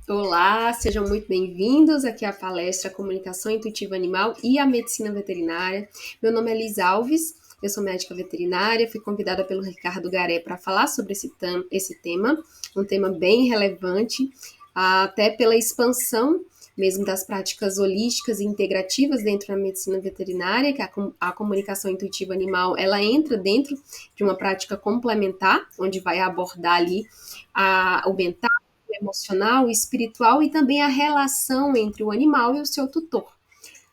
Olá, sejam muito bem-vindos aqui à palestra Comunicação Intuitiva Animal e a Medicina Veterinária. Meu nome é Liz Alves, eu sou médica veterinária, fui convidada pelo Ricardo Garé para falar sobre esse tema, um tema bem relevante, até pela expansão mesmo das práticas holísticas e integrativas dentro da medicina veterinária, que a comunicação intuitiva animal, ela entra dentro de uma prática complementar, onde vai abordar ali o mental, o emocional, o espiritual e também a relação entre o animal e o seu tutor.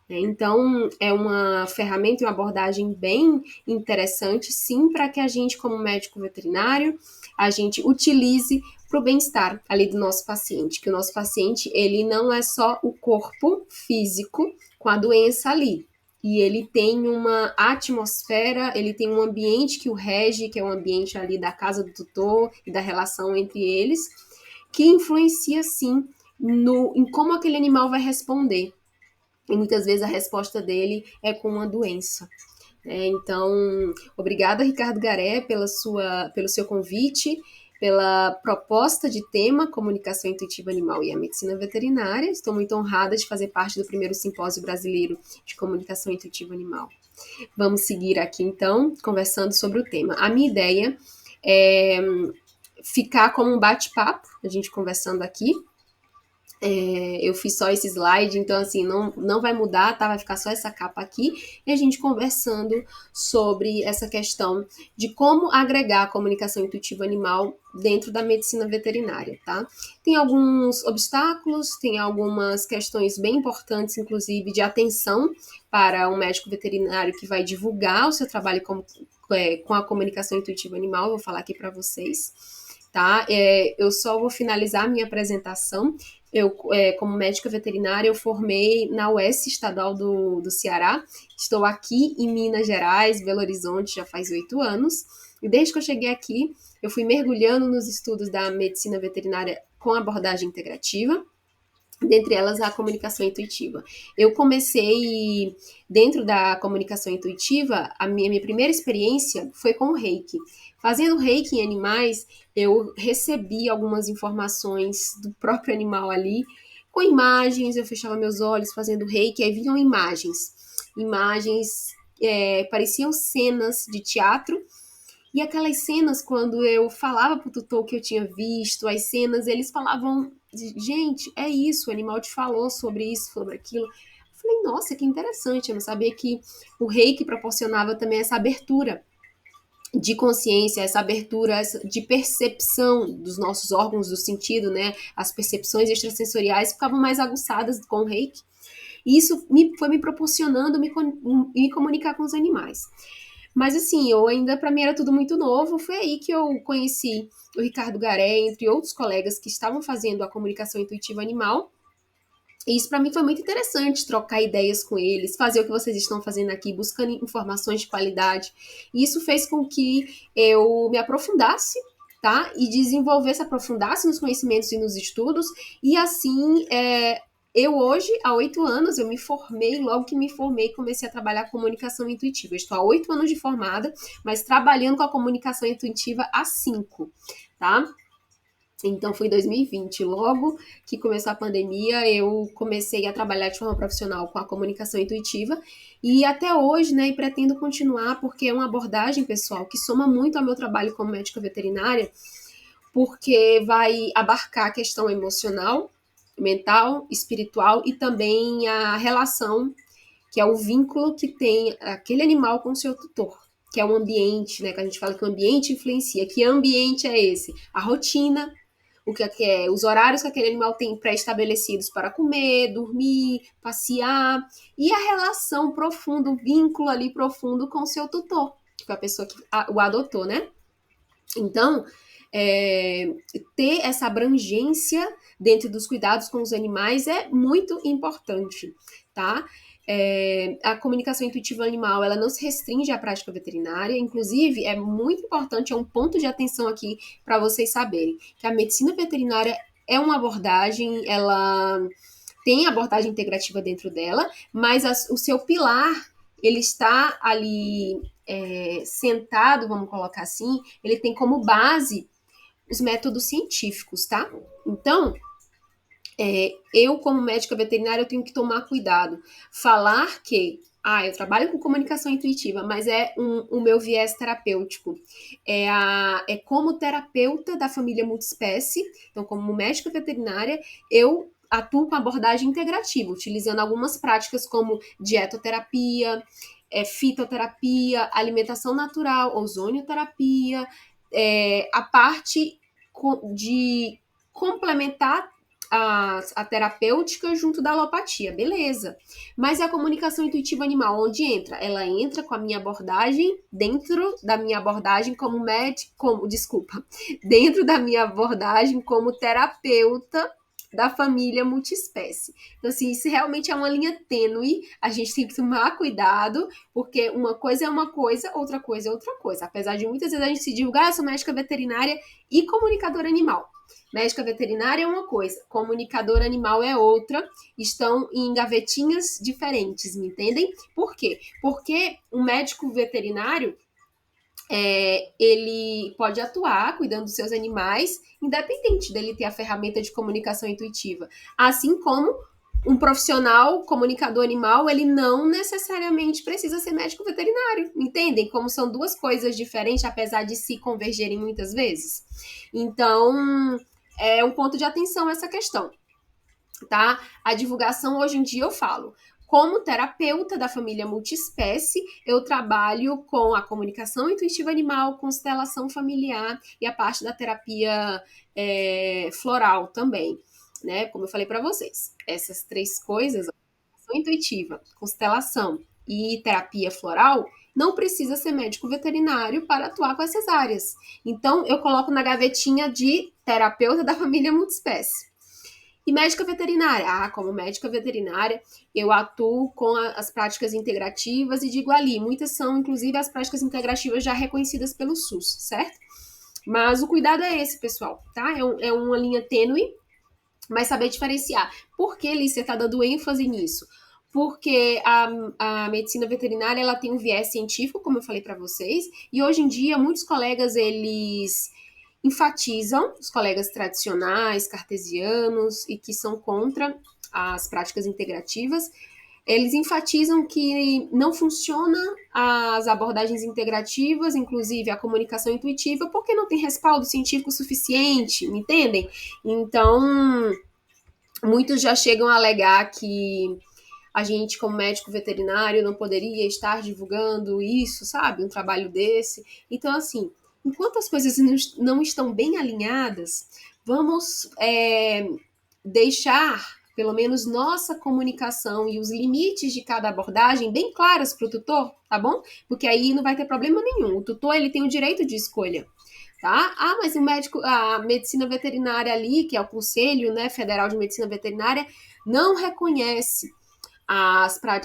Então, é uma ferramenta e uma abordagem bem interessante, sim, para que a gente, como médico veterinário, a gente utilize para o bem-estar ali do nosso paciente, que o nosso paciente, ele não é só o corpo físico com a doença ali, e ele tem uma atmosfera, ele tem um ambiente que o rege, que é o ambiente ali da casa do tutor e da relação entre eles, que influencia, sim, em como aquele animal vai responder. E muitas vezes a resposta dele é com uma doença. Então, obrigada, Ricardo Garé, pelo seu convite, pela proposta de tema Comunicação Intuitiva Animal e a Medicina Veterinária. Estou muito honrada de fazer parte do primeiro simpósio brasileiro de Comunicação Intuitiva Animal. Vamos seguir aqui, então, conversando sobre o tema. A minha ideia é ficar como um bate-papo, a gente conversando aqui. Eu fiz só esse slide, então assim, não vai mudar, tá? Vai ficar só essa capa aqui e a gente conversando sobre essa questão de como agregar a comunicação intuitiva animal dentro da medicina veterinária, tá? Tem alguns obstáculos, tem algumas questões bem importantes, inclusive, de atenção para um médico veterinário que vai divulgar o seu trabalho com a comunicação intuitiva animal, eu vou falar aqui para vocês. Tá? Eu só vou finalizar a minha apresentação. Como médica veterinária, eu formei na UES Estadual do Ceará. Estou aqui em Minas Gerais, Belo Horizonte, já faz 8 anos. E desde que eu cheguei aqui, eu fui mergulhando nos estudos da medicina veterinária com abordagem integrativa, dentre elas a comunicação intuitiva. Eu comecei dentro da comunicação intuitiva, a minha primeira experiência foi com o Reiki. Fazendo Reiki em animais, eu recebi algumas informações do próprio animal ali, com imagens, eu fechava meus olhos fazendo Reiki, aí vinham imagens pareciam cenas de teatro, e aquelas cenas, quando eu falava pro tutor que eu tinha visto, as cenas, eles falavam, gente, é isso, o animal te falou sobre isso, sobre aquilo. Eu falei, nossa, que interessante, eu não sabia que o reiki proporcionava também essa abertura de consciência, essa abertura de percepção dos nossos órgãos do sentido, né? As percepções extrasensoriais ficavam mais aguçadas com o reiki. E isso foi me proporcionando me comunicar com os animais. Mas assim, eu ainda, para mim era tudo muito novo. Foi aí que eu conheci o Ricardo Garé, entre outros colegas que estavam fazendo a comunicação intuitiva animal. E isso para mim foi muito interessante, trocar ideias com eles, fazer o que vocês estão fazendo aqui, buscando informações de qualidade. E isso fez com que eu me aprofundasse, tá? E desenvolvesse, aprofundasse nos conhecimentos e nos estudos. E assim, eu hoje, há 8 anos, eu me formei, logo que me formei, comecei a trabalhar com comunicação intuitiva. Eu estou há 8 anos de formada, mas trabalhando com a comunicação intuitiva há 5, tá? Então, foi em 2020, logo que começou a pandemia, eu comecei a trabalhar de forma profissional com a comunicação intuitiva e até hoje, né, e pretendo continuar porque é uma abordagem, pessoal, que soma muito ao meu trabalho como médica veterinária, porque vai abarcar a questão emocional, mental, espiritual e também a relação, que é o vínculo que tem aquele animal com o seu tutor, que é o ambiente, né, que a gente fala que o ambiente influencia. Que ambiente é esse? A rotina, o que é, os horários que aquele animal tem pré-estabelecidos para comer, dormir, passear, e a relação profunda, o vínculo ali profundo com o seu tutor, que foi a pessoa que o adotou, né? Então, é, ter essa abrangência dentro dos cuidados com os animais é muito importante, tá? A comunicação intuitiva animal, ela não se restringe à prática veterinária, inclusive é muito importante, é um ponto de atenção aqui para vocês saberem, que a medicina veterinária é uma abordagem, ela tem abordagem integrativa dentro dela, mas o seu pilar, ele está ali sentado, vamos colocar assim, ele tem como base os métodos científicos, tá? Então, Eu, como médica veterinária, eu tenho que tomar cuidado. Falar que, eu trabalho com comunicação intuitiva, mas é o meu viés terapêutico. É como terapeuta da família multiespécie, então, como médica veterinária, eu atuo com abordagem integrativa, utilizando algumas práticas como dietoterapia, fitoterapia, alimentação natural, ozonioterapia, a parte de complementar a terapêutica junto da alopatia, beleza. Mas é a comunicação intuitiva animal, onde entra? Ela entra com a minha abordagem, dentro da minha abordagem como médico, dentro da minha abordagem como terapeuta da família multiespécie. Então, assim, isso realmente é uma linha tênue, a gente tem que tomar cuidado, porque uma coisa é uma coisa, outra coisa é outra coisa. Apesar de muitas vezes a gente se divulgar, eu sou médica veterinária e comunicadora animal. Médica veterinária é uma coisa, comunicador animal é outra, estão em gavetinhas diferentes, me entendem? Por quê? Porque o médico veterinário, ele pode atuar cuidando dos seus animais, independente dele ter a ferramenta de comunicação intuitiva. Assim como um profissional comunicador animal, ele não necessariamente precisa ser médico veterinário, entendem? Como são duas coisas diferentes, apesar de se convergerem muitas vezes. Então, é um ponto de atenção essa questão, tá? A divulgação, hoje em dia, eu falo. Como terapeuta da família multiespécie, eu trabalho com a comunicação intuitiva animal, constelação familiar e a parte da terapia floral também, né? Como eu falei para vocês, essas três coisas, comunicação intuitiva, constelação e terapia floral, não precisa ser médico veterinário para atuar com essas áreas. Então, eu coloco na gavetinha de terapeuta da família multiespécie. E médica veterinária? Como médica veterinária, eu atuo com as práticas integrativas e digo ali, muitas são, inclusive, as práticas integrativas já reconhecidas pelo SUS, certo? Mas o cuidado é esse, pessoal, tá? É uma linha tênue, mas saber diferenciar. Por que, Lícia, está dando ênfase nisso? Porque a medicina veterinária, ela tem um viés científico, como eu falei para vocês, e hoje em dia muitos colegas, eles enfatizam, os colegas tradicionais, cartesianos e que são contra as práticas integrativas, eles enfatizam que não funciona as abordagens integrativas, inclusive a comunicação intuitiva, porque não tem respaldo científico suficiente, me entendem? Então, muitos já chegam a alegar que a gente, como médico veterinário, não poderia estar divulgando isso, sabe? Um trabalho desse. Então, assim, enquanto as coisas não estão bem alinhadas, vamos deixar, pelo menos, nossa comunicação e os limites de cada abordagem bem claras para o tutor, tá bom? Porque aí não vai ter problema nenhum. O tutor, ele tem o direito de escolha. Tá? Mas o médico, a medicina veterinária ali, que é o Conselho, né, Federal de Medicina Veterinária, não reconhece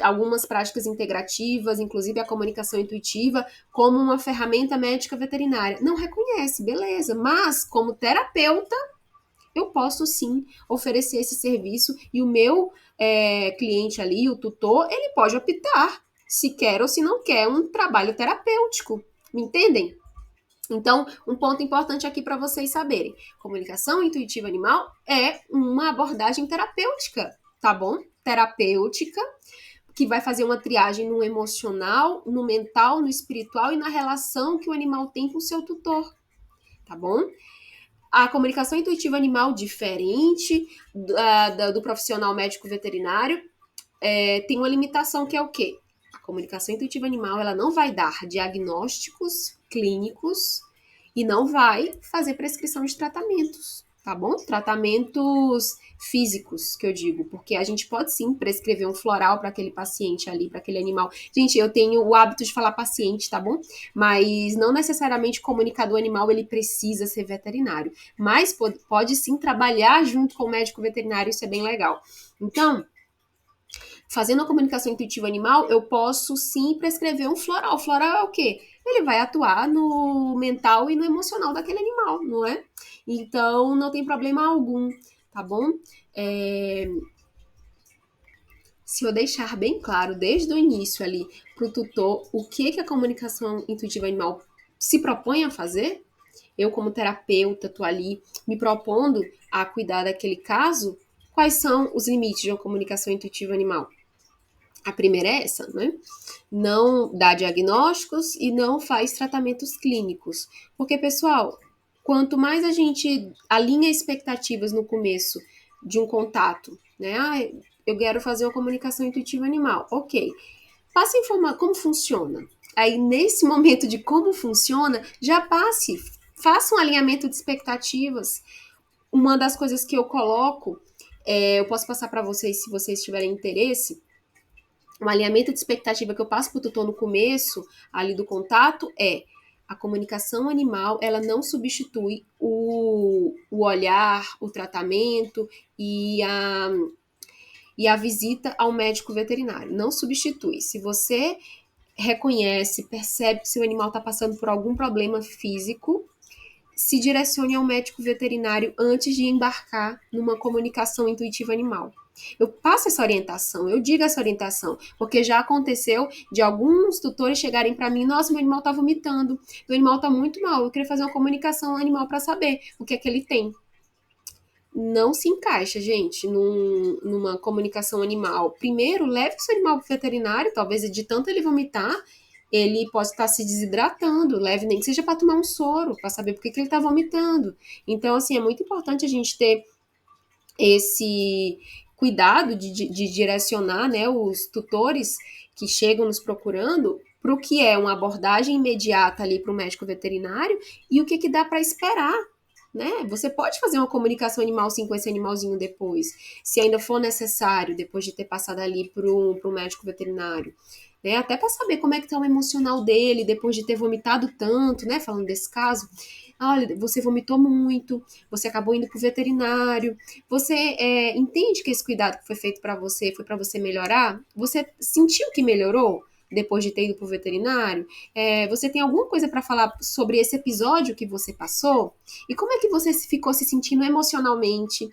algumas práticas integrativas, inclusive a comunicação intuitiva, como uma ferramenta médica veterinária. Não reconhece, beleza, mas como terapeuta, eu posso sim oferecer esse serviço e o meu cliente ali, o tutor, ele pode optar se quer ou se não quer um trabalho terapêutico, me entendem? Então, um ponto importante aqui para vocês saberem: comunicação intuitiva animal é uma abordagem terapêutica, tá bom? Terapêutica, que vai fazer uma triagem no emocional, no mental, no espiritual e na relação que o animal tem com o seu tutor, tá bom? A comunicação intuitiva animal, diferente do profissional médico veterinário, tem uma limitação que é o quê? A comunicação intuitiva animal, ela não vai dar diagnósticos clínicos e não vai fazer prescrição de tratamentos, tá bom? Tratamentos físicos, que eu digo, porque a gente pode sim prescrever um floral para aquele paciente ali, para aquele animal. Gente, eu tenho o hábito de falar paciente, tá bom? Mas não necessariamente o comunicador animal ele precisa ser veterinário, mas pode sim trabalhar junto com o médico veterinário, isso é bem legal. Então, fazendo a comunicação intuitiva animal, eu posso sim prescrever um floral. O floral é o quê? Ele vai atuar no mental e no emocional daquele animal, não é? Então, não tem problema algum, tá bom? Se eu deixar bem claro desde o início ali para o tutor o que a comunicação intuitiva animal se propõe a fazer, eu como terapeuta tô ali me propondo a cuidar daquele caso, Quais são os limites de uma comunicação intuitiva animal? A primeira é essa, né? Não dá diagnósticos e não faz tratamentos clínicos. Porque, pessoal, quanto mais a gente alinha expectativas no começo de um contato, né? Eu quero fazer uma comunicação intuitiva animal. Ok. Passa a informar como funciona. Aí, nesse momento de como funciona, já faça um alinhamento de expectativas. Uma das coisas que eu coloco, eu posso passar para vocês se vocês tiverem interesse, um alinhamento de expectativa que eu passo para o tutor no começo ali do contato é a comunicação animal, ela não substitui o olhar, o tratamento e a visita ao médico veterinário. Não substitui. Se você reconhece, percebe que seu animal está passando por algum problema físico, se direcione ao médico veterinário antes de embarcar numa comunicação intuitiva animal. Eu passo essa orientação, eu digo essa orientação, porque já aconteceu de alguns tutores chegarem para mim, nossa, meu animal está vomitando, meu animal está muito mal, eu queria fazer uma comunicação animal para saber o que é que ele tem. Não se encaixa, gente, numa comunicação animal. Primeiro, leve o seu animal para o veterinário, talvez de tanto ele vomitar, ele pode estar se desidratando, leve nem que seja para tomar um soro, para saber por que ele está vomitando. Então, assim, é muito importante a gente ter esse cuidado de direcionar, né, os tutores que chegam nos procurando para o que é uma abordagem imediata ali para o médico veterinário e o que dá para esperar, né? Você pode fazer uma comunicação animal sim com esse animalzinho depois, se ainda for necessário, depois de ter passado ali para o médico veterinário. Né, até para saber como é que tá o emocional dele depois de ter vomitado tanto, né? Falando desse caso, olha, você vomitou muito, você acabou indo pro veterinário, você entende que esse cuidado que foi feito para você foi para você melhorar? Você sentiu que melhorou depois de ter ido pro veterinário? Você tem alguma coisa para falar sobre esse episódio que você passou? E como é que você ficou se sentindo emocionalmente?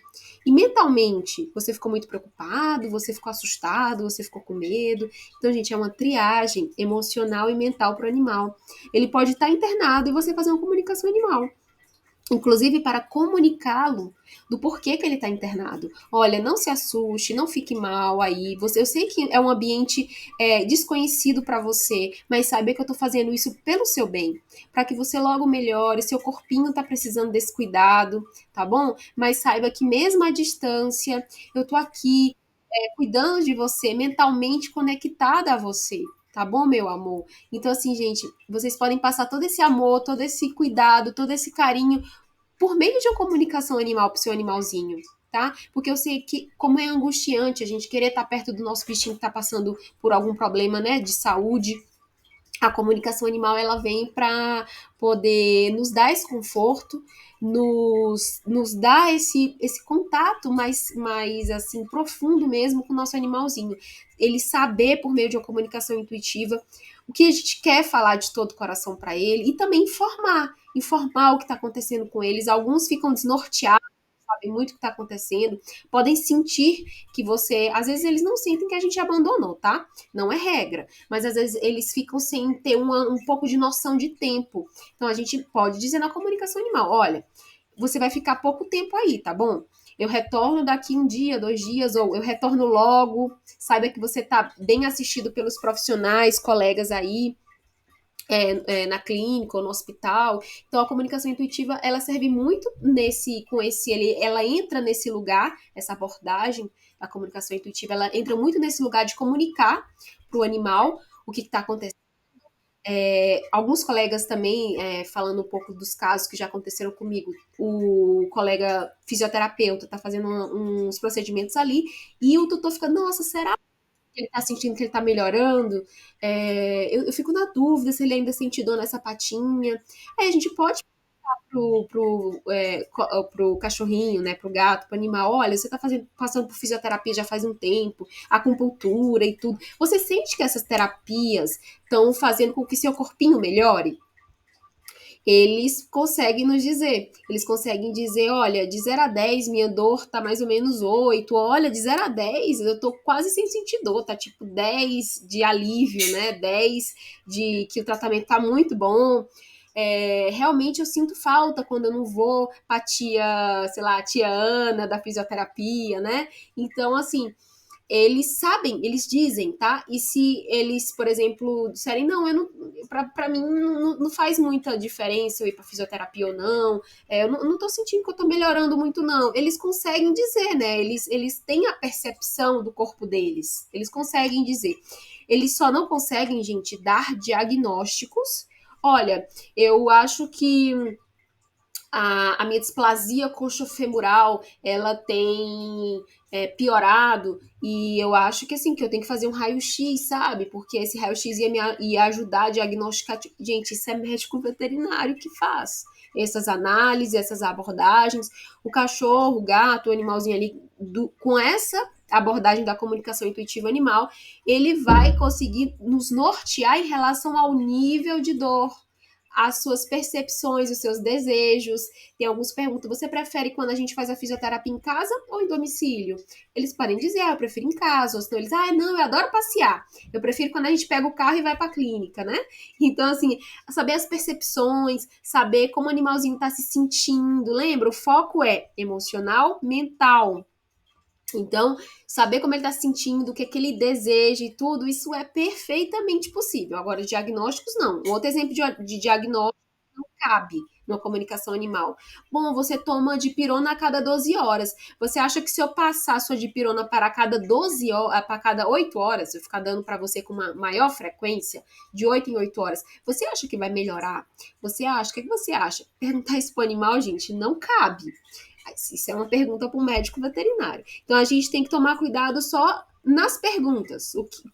E mentalmente, você ficou muito preocupado, você ficou assustado, você ficou com medo. Então, gente, é uma triagem emocional e mental para o animal. Ele pode estar internado e você fazer uma comunicação animal. Inclusive para comunicá-lo do porquê que ele está internado. Olha, não se assuste, não fique mal aí. Eu sei que é um ambiente desconhecido para você, mas saiba que eu estou fazendo isso pelo seu bem, para que você logo melhore. Seu corpinho está precisando desse cuidado, tá bom? Mas saiba que mesmo à distância, eu estou aqui cuidando de você, mentalmente conectada a você. Tá bom, meu amor? Então, assim, gente, vocês podem passar todo esse amor, todo esse cuidado, todo esse carinho por meio de uma comunicação animal pro seu animalzinho, tá? Porque eu sei que, como é angustiante a gente querer estar perto do nosso bichinho que tá passando por algum problema, né, de saúde, a comunicação animal ela vem para poder nos dar esse conforto, nos dar esse contato mais assim profundo mesmo com o nosso animalzinho. Ele saber por meio de uma comunicação intuitiva o que a gente quer falar de todo o coração para ele e também informar o que está acontecendo com eles. Alguns ficam desnorteados, sabem muito o que está acontecendo, podem sentir que você. Às vezes eles não sentem que a gente abandonou, tá? Não é regra, mas às vezes eles ficam sem ter um pouco de noção de tempo. Então a gente pode dizer na comunicação animal: olha, você vai ficar pouco tempo aí, tá bom? Eu retorno daqui um dia, 2 dias, ou eu retorno logo. Saiba que você tá bem assistido pelos profissionais, colegas aí na clínica ou no hospital. Então a comunicação intuitiva ela serve muito ela entra nesse lugar, essa abordagem da comunicação intuitiva, ela entra muito nesse lugar de comunicar para o animal o que está acontecendo. Alguns colegas também, falando um pouco dos casos que já aconteceram comigo, o colega fisioterapeuta está fazendo uns procedimentos ali e o tutor fica, nossa, será ele tá sentindo que ele tá melhorando, eu fico na dúvida se ele ainda sente dor nessa patinha. Aí a gente pode falar pro cachorrinho, né, pro gato, pro animal, olha, você tá passando por fisioterapia já faz um tempo, acupuntura e tudo. Você sente que essas terapias estão fazendo com que seu corpinho melhore? Eles conseguem nos dizer. Eles conseguem dizer, olha, de 0 a 10, minha dor tá mais ou menos 8. Olha, de 0 a 10, eu tô quase sem sentir dor, tá tipo 10 de alívio, né? 10 de que o tratamento tá muito bom. Realmente eu sinto falta quando eu não vou pra tia, sei lá, a tia Ana da fisioterapia, né? Então, assim, eles sabem, eles dizem, tá? E se eles, por exemplo, disserem, não, eu não, pra mim não faz muita diferença eu ir pra fisioterapia ou não, eu não tô sentindo que eu tô melhorando muito, não. Eles conseguem dizer, né? Eles têm a percepção do corpo deles, eles conseguem dizer. Eles só não conseguem, gente, dar diagnósticos. Olha, eu acho que a minha displasia coxofemoral, ela tem piorado, e eu acho que assim, que eu tenho que fazer um raio-x, sabe? Porque esse raio-x ia ajudar a diagnosticar. Gente, isso é médico veterinário que faz. Essas análises, essas abordagens. O cachorro, o gato, o animalzinho ali, com essa abordagem da comunicação intuitiva animal, ele vai conseguir nos nortear em relação ao nível de dor, as suas percepções, os seus desejos. Tem alguns que perguntam: você prefere quando a gente faz a fisioterapia em casa ou em domicílio? Eles podem dizer: eu prefiro em casa. Ou senão eles: não, eu adoro passear. Eu prefiro quando a gente pega o carro e vai para a clínica, né? Então, assim, saber as percepções, saber como o animalzinho está se sentindo. Lembra? O foco é emocional, mental. Então, saber como ele está se sentindo, o que, é que ele deseja e tudo, isso é perfeitamente possível. Agora, diagnósticos, não. Um outro exemplo de diagnóstico não cabe numa comunicação animal. Bom, você toma dipirona a cada 12 horas. Você acha que se eu passar a sua dipirona para cada 12 horas, para cada 8 horas, eu ficar dando para você com uma maior frequência, de 8 em 8 horas, você acha que vai melhorar? Você acha? O que, é que você acha? Perguntar isso para o animal, gente, não cabe. Isso é uma pergunta para o médico veterinário. Então a gente tem que tomar cuidado só nas perguntas.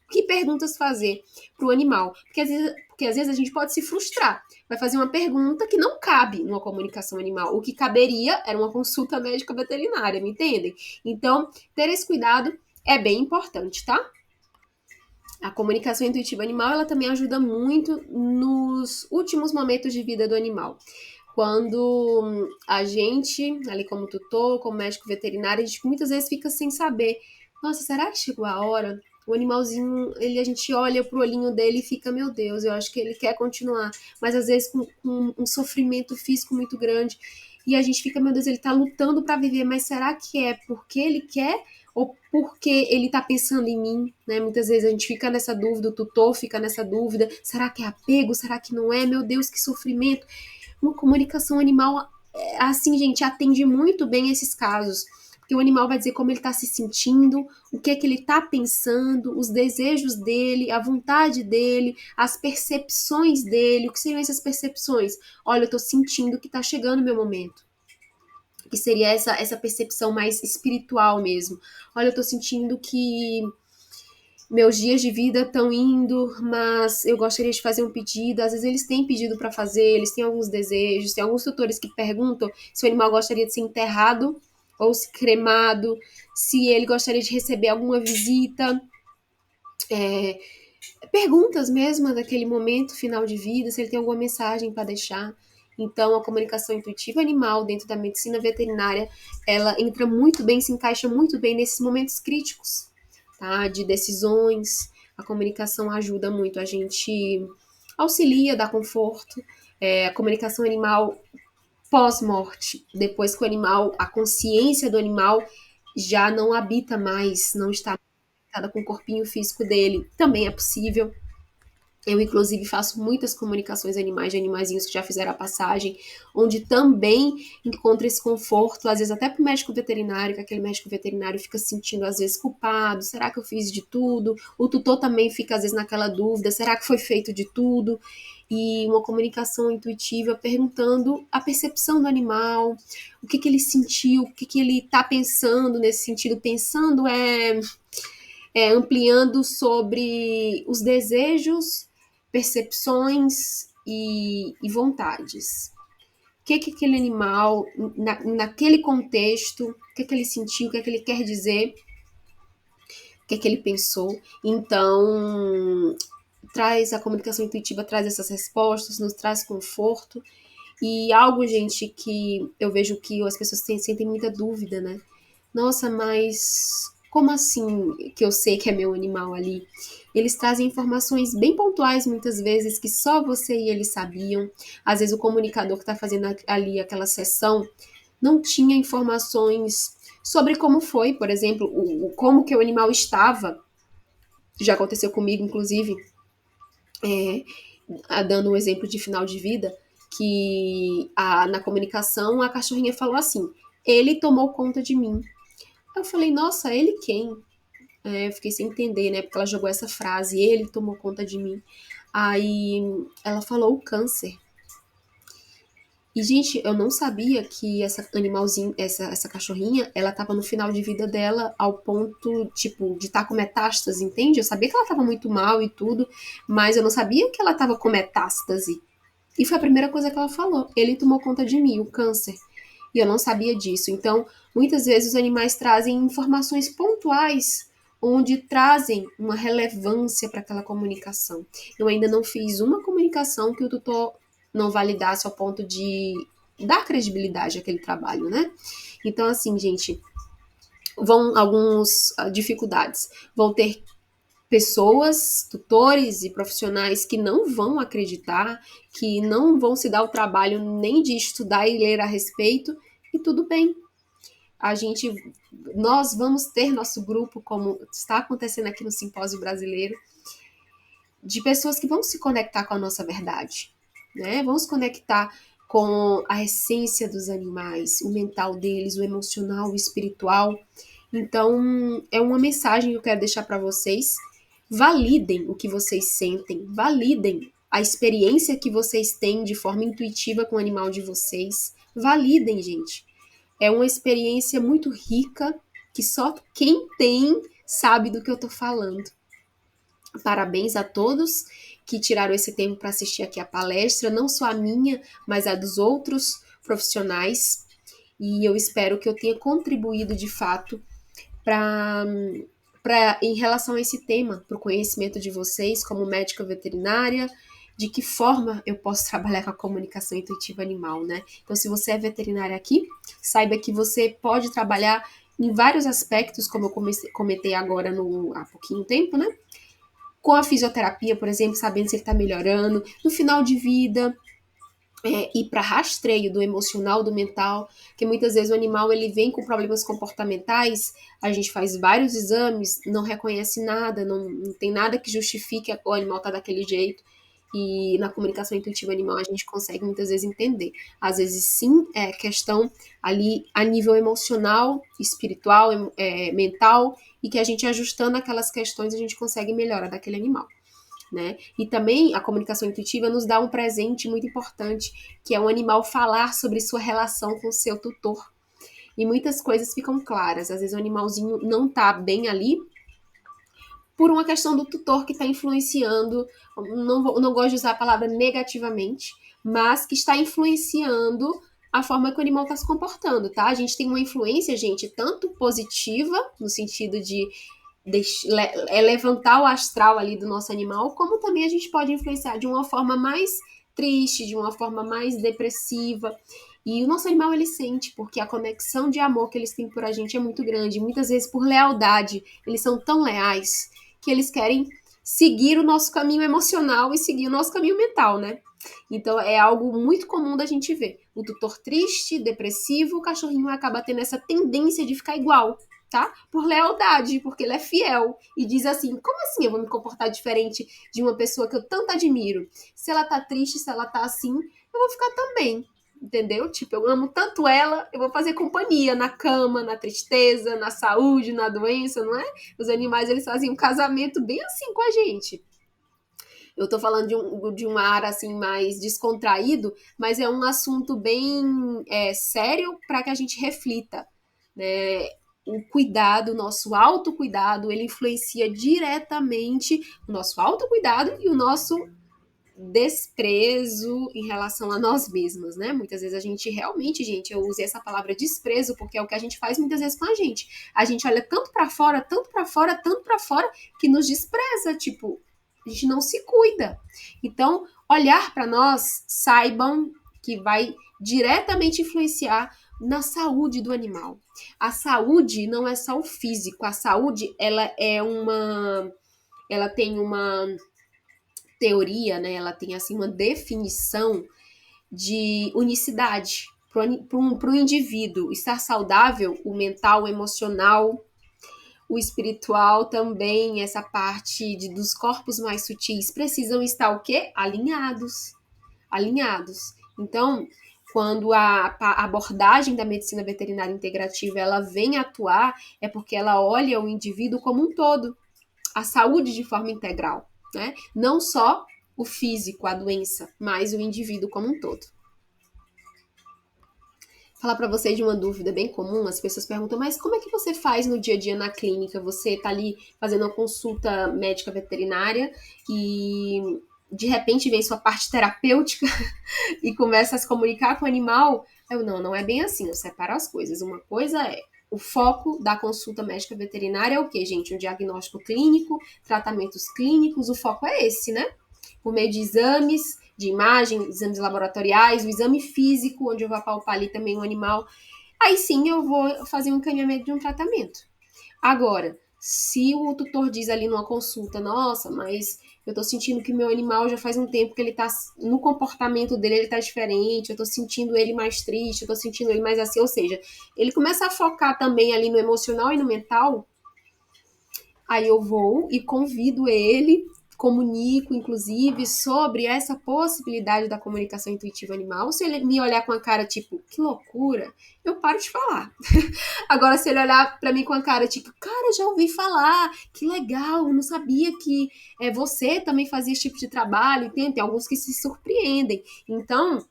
Que perguntas fazer para o animal? Porque às vezes a gente pode se frustrar. Vai fazer uma pergunta que não cabe numa comunicação animal. O que caberia era uma consulta médica veterinária, me entendem? Então, ter esse cuidado é bem importante, tá? A comunicação intuitiva animal, ela também ajuda muito nos últimos momentos de vida do animal. Quando a gente, ali como tutor, como médico veterinário, a gente muitas vezes fica sem saber: nossa, será que chegou a hora? O animalzinho, a gente olha pro olhinho dele e fica: meu Deus, eu acho que ele quer continuar, mas às vezes com um sofrimento físico muito grande, e a gente fica: meu Deus, ele tá lutando para viver, mas será que é porque ele quer ou porque ele tá pensando em mim, né? Muitas vezes a gente fica nessa dúvida, o tutor fica nessa dúvida: será que é apego? Será que não é? Meu Deus, que sofrimento. Uma comunicação animal, assim, gente, atende muito bem esses casos. Porque o animal vai dizer como ele está se sentindo, o que é que ele está pensando, os desejos dele, a vontade dele, as percepções dele. O que seriam essas percepções? Olha, eu estou sentindo que está chegando o meu momento. Que seria essa percepção mais espiritual mesmo. Olha, eu estou sentindo que meus dias de vida estão indo, mas eu gostaria de fazer um pedido. Às vezes eles têm pedido para fazer, eles têm alguns desejos. Tem alguns tutores que perguntam se o animal gostaria de ser enterrado ou se cremado, se ele gostaria de receber alguma visita. É, perguntas mesmo daquele momento final de vida, se ele tem alguma mensagem para deixar. Então, a comunicação intuitiva animal dentro da medicina veterinária, ela entra muito bem, se encaixa muito bem nesses momentos críticos, tá? De decisões. A comunicação ajuda muito, a gente auxilia, dá conforto. A comunicação animal pós-morte, depois que o animal, a consciência do animal já não habita mais, não está conectada com o corpinho físico dele, também é possível. Eu, inclusive, faço muitas comunicações animais de animaizinhos que já fizeram a passagem, onde também encontra esse conforto, às vezes até para o médico veterinário, que aquele médico veterinário fica se sentindo, às vezes, culpado. Será que eu fiz de tudo? O tutor também fica, às vezes, naquela dúvida: será que foi feito de tudo? E uma comunicação intuitiva perguntando a percepção do animal, o que ele sentiu, o que ele está pensando nesse sentido. Pensando ampliando sobre os desejos, percepções e vontades. O que aquele animal, naquele contexto, o que ele sentiu, o que ele quer dizer, o que ele pensou. Então, traz a comunicação intuitiva, traz essas respostas, nos traz conforto. E algo, gente, que eu vejo que as pessoas sentem muita dúvida, né? Nossa, mas Como assim que eu sei que é meu animal ali? Eles trazem informações bem pontuais, muitas vezes, que só você e eles sabiam. Às vezes o comunicador que está fazendo ali aquela sessão não tinha informações sobre como foi, por exemplo, como que o animal estava. Já aconteceu comigo, inclusive, dando um exemplo de final de vida, que na comunicação a cachorrinha falou assim: ele tomou conta de mim. Eu falei, nossa, ele quem? Eu fiquei sem entender, né? Porque ela jogou essa frase, ele tomou conta de mim. Aí ela falou o câncer. E, gente, eu não sabia que essa animalzinho, essa cachorrinha, ela tava no final de vida dela ao ponto, tipo, de estar com metástase, entende? Eu sabia que ela tava muito mal e tudo, mas eu não sabia que ela tava com metástase. E foi a primeira coisa que ela falou. Ele tomou conta de mim, o câncer. E eu não sabia disso. Então, muitas vezes os animais trazem informações pontuais onde trazem uma relevância para aquela comunicação. Eu ainda não fiz uma comunicação que o tutor não validasse ao ponto de dar credibilidade àquele trabalho, né? Então, assim, gente, vão algumas dificuldades. Vão ter pessoas, tutores e profissionais que não vão acreditar, que não vão se dar o trabalho nem de estudar e ler a respeito, e tudo bem. A gente, nós vamos ter nosso grupo, como está acontecendo aqui no Simpósio Brasileiro, de pessoas que vão se conectar com a nossa verdade, né? Vão se conectar com a essência dos animais, o mental deles, o emocional, o espiritual. Então, é uma mensagem que eu quero deixar para vocês. Validem o que vocês sentem, validem a experiência que vocês têm de forma intuitiva com o animal de vocês. Validem, gente. É uma experiência muito rica que só quem tem sabe do que eu tô falando. Parabéns a todos que tiraram esse tempo para assistir aqui a palestra, não só a minha, mas a dos outros profissionais. E eu espero que eu tenha contribuído de fato para em relação a esse tema, para o conhecimento de vocês como médica veterinária, de que forma eu posso trabalhar com a comunicação intuitiva animal, né? Então, se você é veterinária aqui, saiba que você pode trabalhar em vários aspectos, como eu comentei agora há pouquinho tempo, né? Com a fisioterapia, por exemplo, sabendo se ele está melhorando, no final de vida, ir para rastreio do emocional, do mental, que muitas vezes o animal ele vem com problemas comportamentais, a gente faz vários exames, não reconhece nada, não tem nada que justifique o animal estar daquele jeito, e na comunicação intuitiva animal a gente consegue muitas vezes entender. Às vezes sim, é questão ali a nível emocional, espiritual, mental, e que a gente ajustando aquelas questões a gente consegue melhorar daquele animal. Né? E também a comunicação intuitiva nos dá um presente muito importante, que é o animal falar sobre sua relação com o seu tutor. E muitas coisas ficam claras. Às vezes o animalzinho não tá bem ali por uma questão do tutor que está influenciando, não gosto de usar a palavra negativamente, mas que está influenciando a forma que o animal está se comportando, tá? A gente tem uma influência, gente, tanto positiva, no sentido de levantar o astral ali do nosso animal, como também a gente pode influenciar de uma forma mais triste, de uma forma mais depressiva. E o nosso animal ele sente, porque a conexão de amor que eles têm por a gente é muito grande. Muitas vezes por lealdade, eles são tão leais que eles querem seguir o nosso caminho emocional e seguir o nosso caminho mental, né? Então é algo muito comum da gente ver. O tutor triste, depressivo, o cachorrinho acaba tendo essa tendência de ficar igual, tá? Por lealdade, porque ele é fiel e diz assim: como assim eu vou me comportar diferente de uma pessoa que eu tanto admiro? Se ela tá triste, se ela tá assim, eu vou ficar também. Entendeu? Tipo, eu amo tanto ela, eu vou fazer companhia na cama, na tristeza, na saúde, na doença, não é? Os animais, eles fazem um casamento bem assim com a gente. Eu tô falando de uma área assim mais descontraído, mas é um assunto bem sério para que a gente reflita, né? O cuidado, o nosso autocuidado, ele influencia diretamente o nosso autocuidado e o nosso desprezo em relação a nós mesmas, né? Muitas vezes a gente realmente, gente, eu usei essa palavra desprezo porque é o que a gente faz muitas vezes com a gente. A gente olha tanto para fora, tanto para fora, tanto para fora que nos despreza, tipo, a gente não se cuida. Então, olhar para nós, saibam que vai diretamente influenciar na saúde do animal. A saúde não é só o físico, a saúde, ela tem uma teoria, né? Ela tem, assim, uma definição de unicidade para o indivíduo estar saudável, o mental, o emocional, o espiritual também, essa parte dos corpos mais sutis, precisam estar o quê? Alinhados. Alinhados. Então, quando a abordagem da medicina veterinária integrativa ela vem atuar, é porque ela olha o indivíduo como um todo, a saúde de forma integral, né? Não só o físico, a doença, mas o indivíduo como um todo. Falar para vocês de uma dúvida bem comum, as pessoas perguntam, mas como é que você faz no dia a dia na clínica? Você tá ali fazendo uma consulta médica veterinária e de repente vem sua parte terapêutica e começa a se comunicar com o animal? Não é bem assim, eu separo as coisas. Uma coisa é o foco da consulta médica veterinária é o quê, gente? Um diagnóstico clínico, tratamentos clínicos, o foco é esse, né? Por meio de exames, de imagem, exames laboratoriais, o exame físico, onde eu vou apalpar ali também o animal. Aí sim eu vou fazer um encaminhamento de um tratamento. Agora, se o tutor diz ali numa consulta, nossa, mas eu tô sentindo que meu animal já faz um tempo que ele tá, no comportamento dele ele tá diferente, eu tô sentindo ele mais triste, eu tô sentindo ele mais assim, ou seja, ele começa a focar também ali no emocional e no mental, aí eu vou e convido ele, comunico, inclusive, sobre essa possibilidade da comunicação intuitiva animal. Se ele me olhar com a cara tipo, que loucura, eu paro de falar. Agora, se ele olhar pra mim com a cara tipo, cara, já ouvi falar, que legal, eu não sabia que você também fazia esse tipo de trabalho, tem alguns que se surpreendem. Então,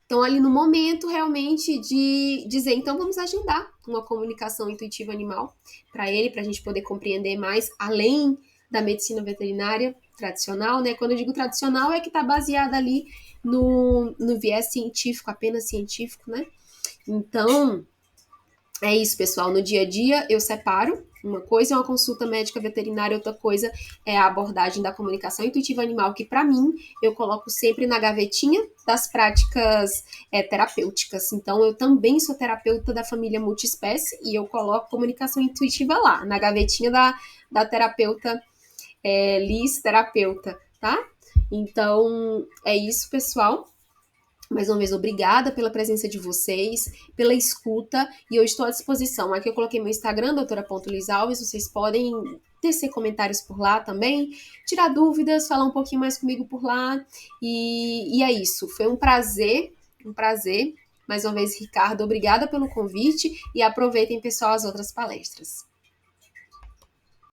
estão ali no momento realmente de dizer, então vamos agendar uma comunicação intuitiva animal para ele, para a gente poder compreender mais, além da medicina veterinária tradicional, né? Quando eu digo tradicional, é que está baseada ali no viés científico, apenas científico, né? Então, é isso, pessoal. No dia a dia, eu separo. Uma coisa é uma consulta médica veterinária, outra coisa é a abordagem da comunicação intuitiva animal, que para mim eu coloco sempre na gavetinha das práticas terapêuticas. Então, eu também sou terapeuta da família multiespécie e eu coloco comunicação intuitiva lá, na gavetinha da terapeuta Liz, terapeuta, tá? Então, é isso, pessoal. Mais uma vez, obrigada pela presença de vocês, pela escuta, e eu estou à disposição. Aqui eu coloquei meu Instagram, doutora.lisalves, vocês podem tecer comentários por lá também, tirar dúvidas, falar um pouquinho mais comigo por lá, e é isso. Foi um prazer, um prazer. Mais uma vez, Ricardo, obrigada pelo convite, e aproveitem, pessoal, as outras palestras.